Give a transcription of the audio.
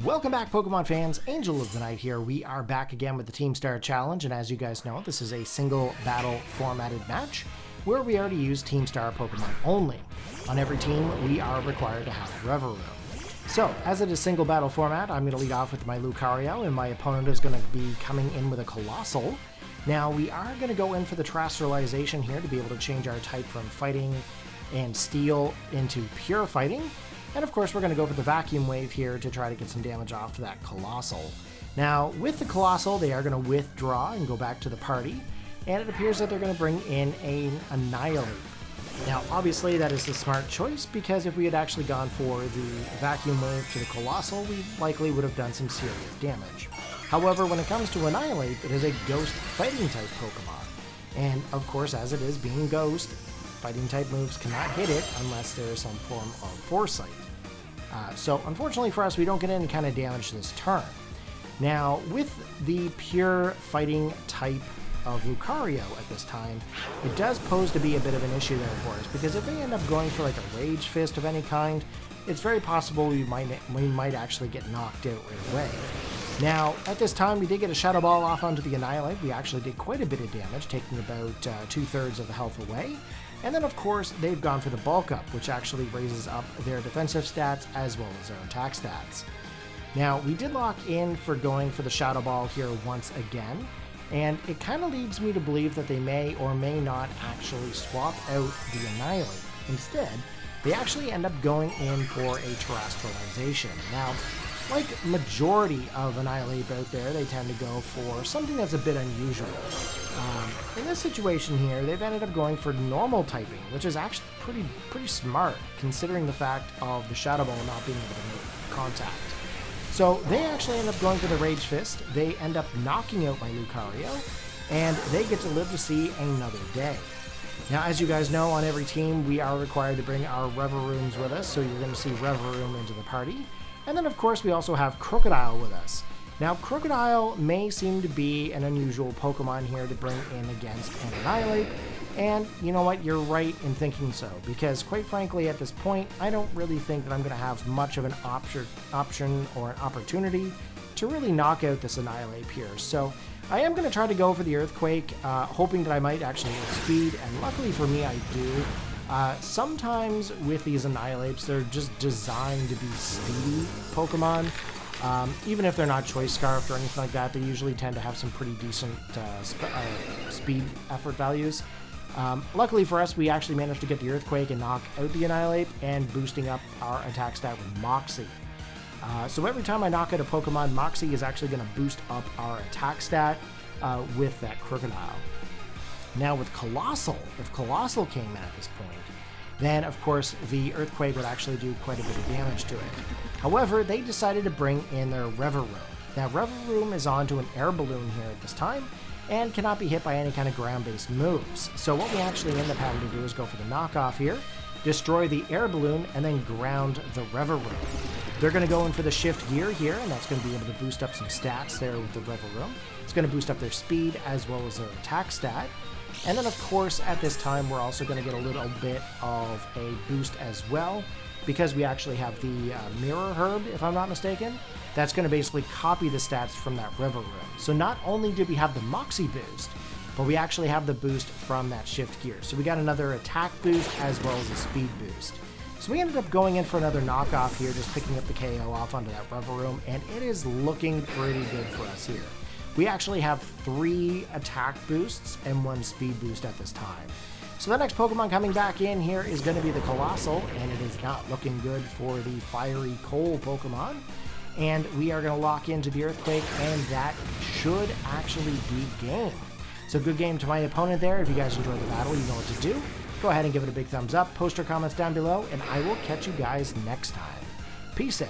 Welcome back, Pokemon fans. Angel of the Night here. We are back again with the Team Star Challenge, and as you guys know, this is a single battle formatted match where we are to use Team Star Pokemon only. On every team, we are required to have Revaroom. So, as it is single battle format, I'm going to lead off with my Lucario, and my opponent is going to be coming in with a Coalossal. Now, we are going to go in for the Terastallization here to be able to change our type from Fighting and Steel into Pure Fighting. And of course, we're going to go for the Vacuum Wave here to try to get some damage off to that Coalossal. Now, with the Coalossal, they are going to withdraw and go back to the party, and it appears that they're going to bring in an Annihilape. Now, obviously, that is the smart choice, because if we had actually gone for the Vacuum Wave to the Coalossal, we likely would have done some serious damage. However, when it comes to Annihilape, it is a Ghost Fighting-type Pokemon. And, of course, as it is being Ghost, Fighting-type moves cannot hit it unless there is some form of Foresight. So, unfortunately for us, we don't get any kind of damage this turn. Now, with the pure Fighting type of Lucario at this time, it does pose to be a bit of an issue there for us, because if they end up going for like a Rage Fist of any kind, it's very possible we might actually get knocked out right away. Now, at this time, we did get a Shadow Ball off onto the Annihilape. We actually did quite a bit of damage, taking about 2/3 of the health away. And then, of course, they've gone for the Bulk Up, which actually raises up their defensive stats as well as their attack stats. Now, we did lock in for going for the Shadow Ball here once again, and it kind of leads me to believe that they may or may not actually swap out the Annihilape. Instead, they actually end up going in for a Terastallization. Now, like majority of Annihilape out there, they tend to go for something that's a bit unusual. In this situation here, they've ended up going for normal typing, which is actually pretty smart, considering the fact of the Shadow Ball not being able to make contact. So they actually end up going for the Rage Fist. They end up knocking out my Lucario, and they get to live to see another day. Now, as you guys know, on every team, we are required to bring our Revarooms with us, so you're going to see Revaroom into the party. And then, of course, we also have Krookodile with us. Now, Krookodile may seem to be an unusual Pokemon here to bring in against an Annihilape, and you know what, you're right in thinking so, because quite frankly, at this point, I don't really think that I'm going to have much of an option or an opportunity to really knock out this Annihilape here. So I am going to try to go for the Earthquake, hoping that I might actually get speed, and luckily for me, I do. Sometimes with these Annihilapes, they're just designed to be speedy Pokemon. Even if they're not Choice Scarfed or anything like that, they usually tend to have some pretty decent speed effort values. Luckily for us, we actually managed to get the Earthquake and knock out the Annihilape, and boosting up our attack stat with Moxie. So every time I knock out a Pokemon, Moxie is actually going to boost up our attack stat with that Krookodile. Now with Coalossal, if Coalossal came in at this point, then of course the Earthquake would actually do quite a bit of damage to it. However, they decided to bring in their Revaroom. Now Revaroom is onto an air balloon here at this time, and cannot be hit by any kind of ground-based moves. So what we actually end up having to do is go for the knockoff here, destroy the air balloon, and then ground the Revaroom. They're going to go in for the Shift Gear here, and that's going to be able to boost up some stats there with the Revaroom. It's going to boost up their speed as well as their attack stat. And then, of course, at this time, we're also going to get a little bit of a boost as well, because we actually have the Mirror Herb, if I'm not mistaken. That's going to basically copy the stats from that Revaroom. So not only do we have the Moxie boost, but we actually have the boost from that Shift Gear. So we got another attack boost as well as a speed boost. So we ended up going in for another knockoff here, just picking up the KO off onto that Revaroom, and it is looking pretty good for us here. We actually have 3 attack boosts and 1 speed boost at this time. So the next Pokemon coming back in here is going to be the Coalossal, and it is not looking good for the Fiery Coal Pokemon. And we are going to lock into the Earthquake, and that should actually be game. So good game to my opponent there. If you guys enjoyed the battle, you know what to do. Go ahead and give it a big thumbs up, post your comments down below, and I will catch you guys next time. Peace out.